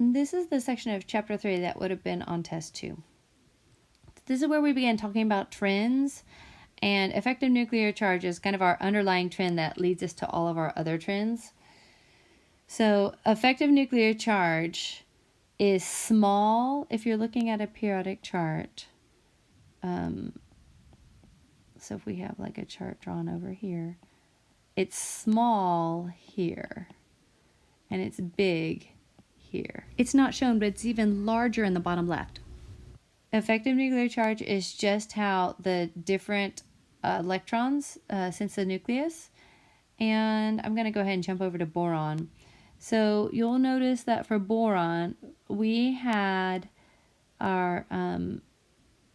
this is the section of chapter 3 that would have been on test 2. This is where we began talking about trends, and effective nuclear charge is kind of our underlying trend that leads us to all of our other trends. So effective nuclear charge is small if you're looking at a periodic chart. So if we have like a chart drawn over here, it's small here and it's big here. It's not shown, but it's even larger in the bottom left. Effective nuclear charge is just how the different electrons sense the nucleus. And I'm going to go ahead and jump over to boron. So you'll notice that for boron, we had our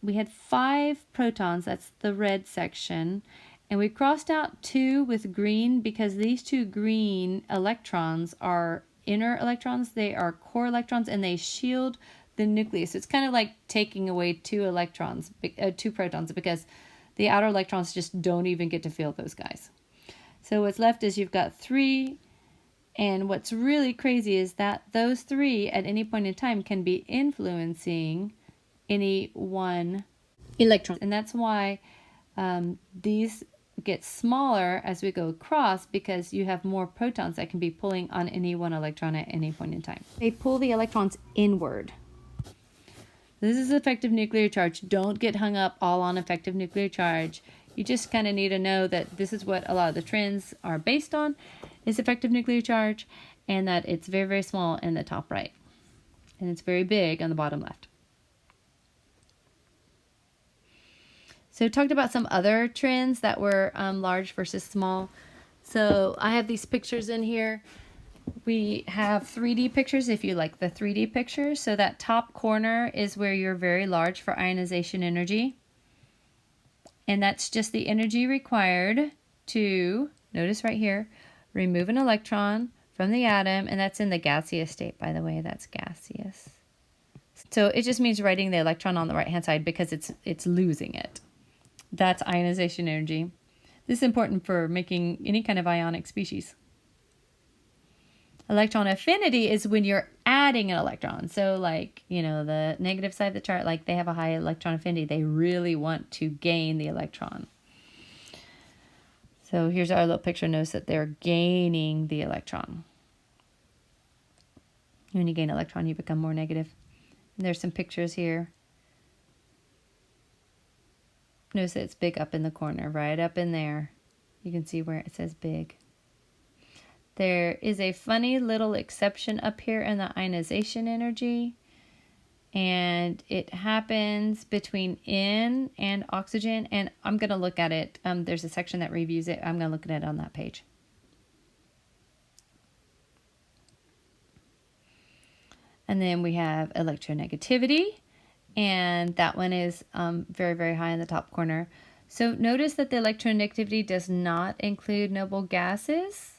we had 5 protons, that's the red section, and we crossed out 2 with green because these 2 green electrons are inner electrons, they are core electrons, and they shield the nucleus. It's kind of like taking away 2 electrons, 2 protons, because the outer electrons just don't even get to feel those guys. So what's left is you've got 3, and what's really crazy is that those 3 at any point in time can be influencing any one electron. And that's why these get smaller as we go across, because you have more protons that can be pulling on any one electron at any point in time. They pull the electrons inward. This is effective nuclear charge. Don't get hung up all on effective nuclear charge. You just kind of need to know that this is what a lot of the trends are based on, is effective nuclear charge, and that it's very, very small in the top right. And it's very big on the bottom left. So talked about some other trends that were large versus small. So I have these pictures in here. We have 3D pictures if you like the 3D pictures. So that top corner is where you're very large for ionization energy. And that's just the energy required to, notice right here, remove an electron from the atom. And that's in the gaseous state, by the way. That's gaseous. So it just means writing the electron on the right-hand side because it's losing it. That's ionization energy. This is important for making any kind of ionic species. Electron affinity is when you're adding an electron. So like, you know, the negative side of the chart, like they have a high electron affinity. They really want to gain the electron. So here's our little picture. Notice that they're gaining the electron. When you gain an electron, you become more negative. And there's some pictures here. Notice that it's big up in the corner, right up in there. You can see where it says big. There is a funny little exception up here in the ionization energy. And it happens between N and oxygen. And I'm going to look at it. There's a section that reviews it. I'm going to look at it on that page. And then we have electronegativity. And that one is very, very high in the top corner. So notice that the electronegativity does not include noble gases.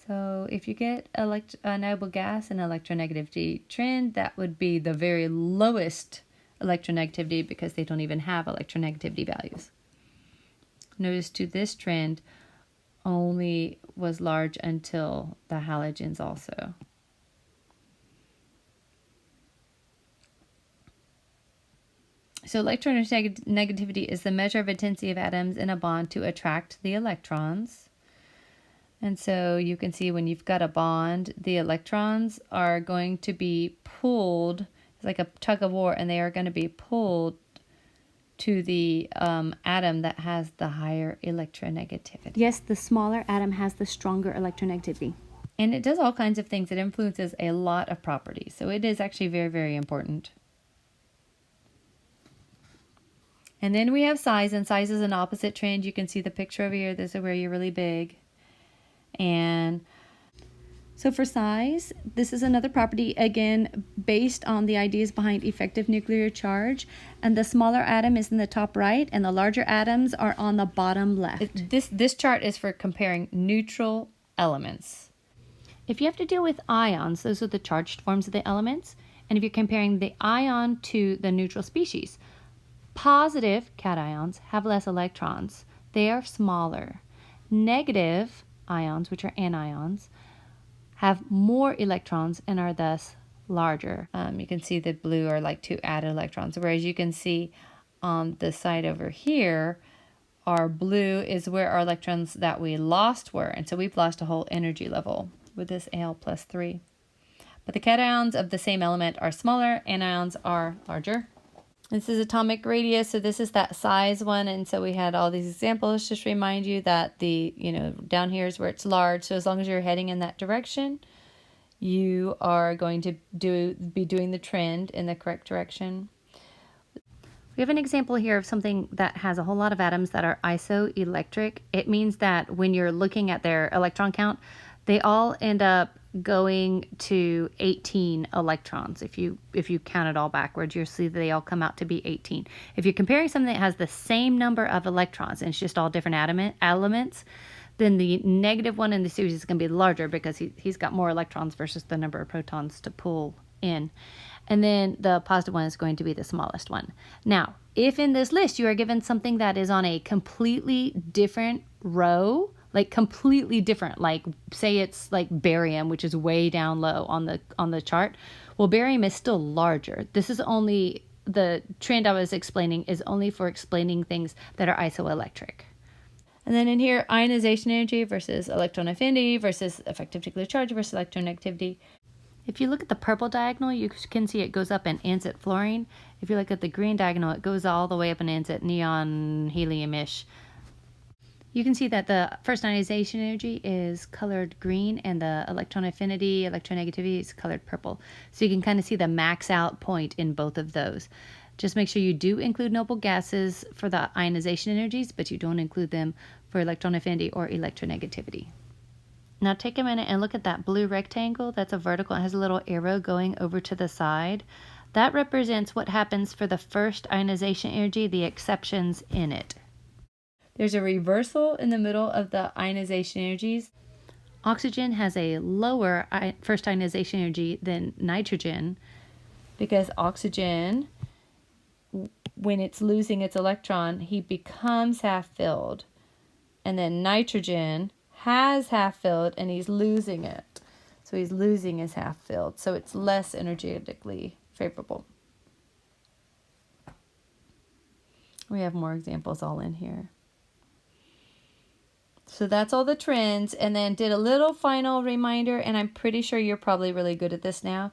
So if you get a noble gas and electronegativity trend, that would be the very lowest electronegativity because they don't even have electronegativity values. Notice too, this trend only was large until the halogens also. So electronegativity is the measure of intensity of atoms in a bond to attract the electrons. And so you can see when you've got a bond, the electrons are going to be pulled, it's like a tug of war, and they are going to be pulled to the atom that has the higher electronegativity. Yes, the smaller atom has the stronger electronegativity. And it does all kinds of things. It influences a lot of properties. So it is actually very, very important. And then we have size, and size is an opposite trend. You can see the picture over here. This is where you're really big. And so for size, this is another property, again, based on the ideas behind effective nuclear charge. And the smaller atom is in the top right, and the larger atoms are on the bottom left. This chart is for comparing neutral elements. If you have to deal with ions, those are the charged forms of the elements. And if you're comparing the ion to the neutral species, positive cations have less electrons. They are smaller. Negative ions, which are anions, have more electrons and are thus larger. You can see the blue are like 2 added electrons, whereas you can see on the side over here, our blue is where our electrons that we lost were. And so we've lost a whole energy level with this Al+3. But the cations of the same element are smaller, anions are larger. This is atomic radius, so this is that size one. And so we had all these examples. Just remind you that the, down here is where it's large. So as long as you're heading in that direction, you are going to be doing the trend in the correct direction. We have an example here of something that has a whole lot of atoms that are isoelectric. It means that when you're looking at their electron count, they all end up going to 18 electrons. If you count it all backwards, you'll see that they all come out to be 18. If you're comparing something that has the same number of electrons and it's just all different elements, then the negative one in the series is going to be larger because he's got more electrons versus the number of protons to pull in. And then the positive one is going to be the smallest one. Now, if in this list you are given something that is on a completely different row, like completely different, like say it's like barium, which is way down low on the chart, well, barium is still larger. This is only, the trend I was explaining is only for explaining things that are isoelectric. And then in here, ionization energy versus electron affinity versus effective nuclear charge versus electronegativity. If you look at the purple diagonal, you can see it goes up and ends at fluorine. If you look at the green diagonal, it goes all the way up and ends at neon, helium-ish. You can see that the first ionization energy is colored green and the electron affinity, electronegativity is colored purple. So you can kind of see the max out point in both of those. Just make sure you do include noble gases for the ionization energies, but you don't include them for electron affinity or electronegativity. Now take a minute and look at that blue rectangle. That's a vertical. It has a little arrow going over to the side. That represents what happens for the first ionization energy, the exceptions in it. There's a reversal in the middle of the ionization energies. Oxygen has a lower first ionization energy than nitrogen because oxygen, when it's losing its electron, he becomes half-filled. And then nitrogen has half-filled and he's losing it. So he's losing his half-filled. So it's less energetically favorable. We have more examples all in here. So that's all the trends, and then did a little final reminder, and I'm pretty sure you're probably really good at this now,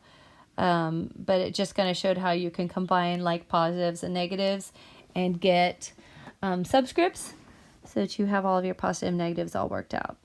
but it just kind of showed how you can combine like positives and negatives and get subscripts so that you have all of your positive and negatives all worked out.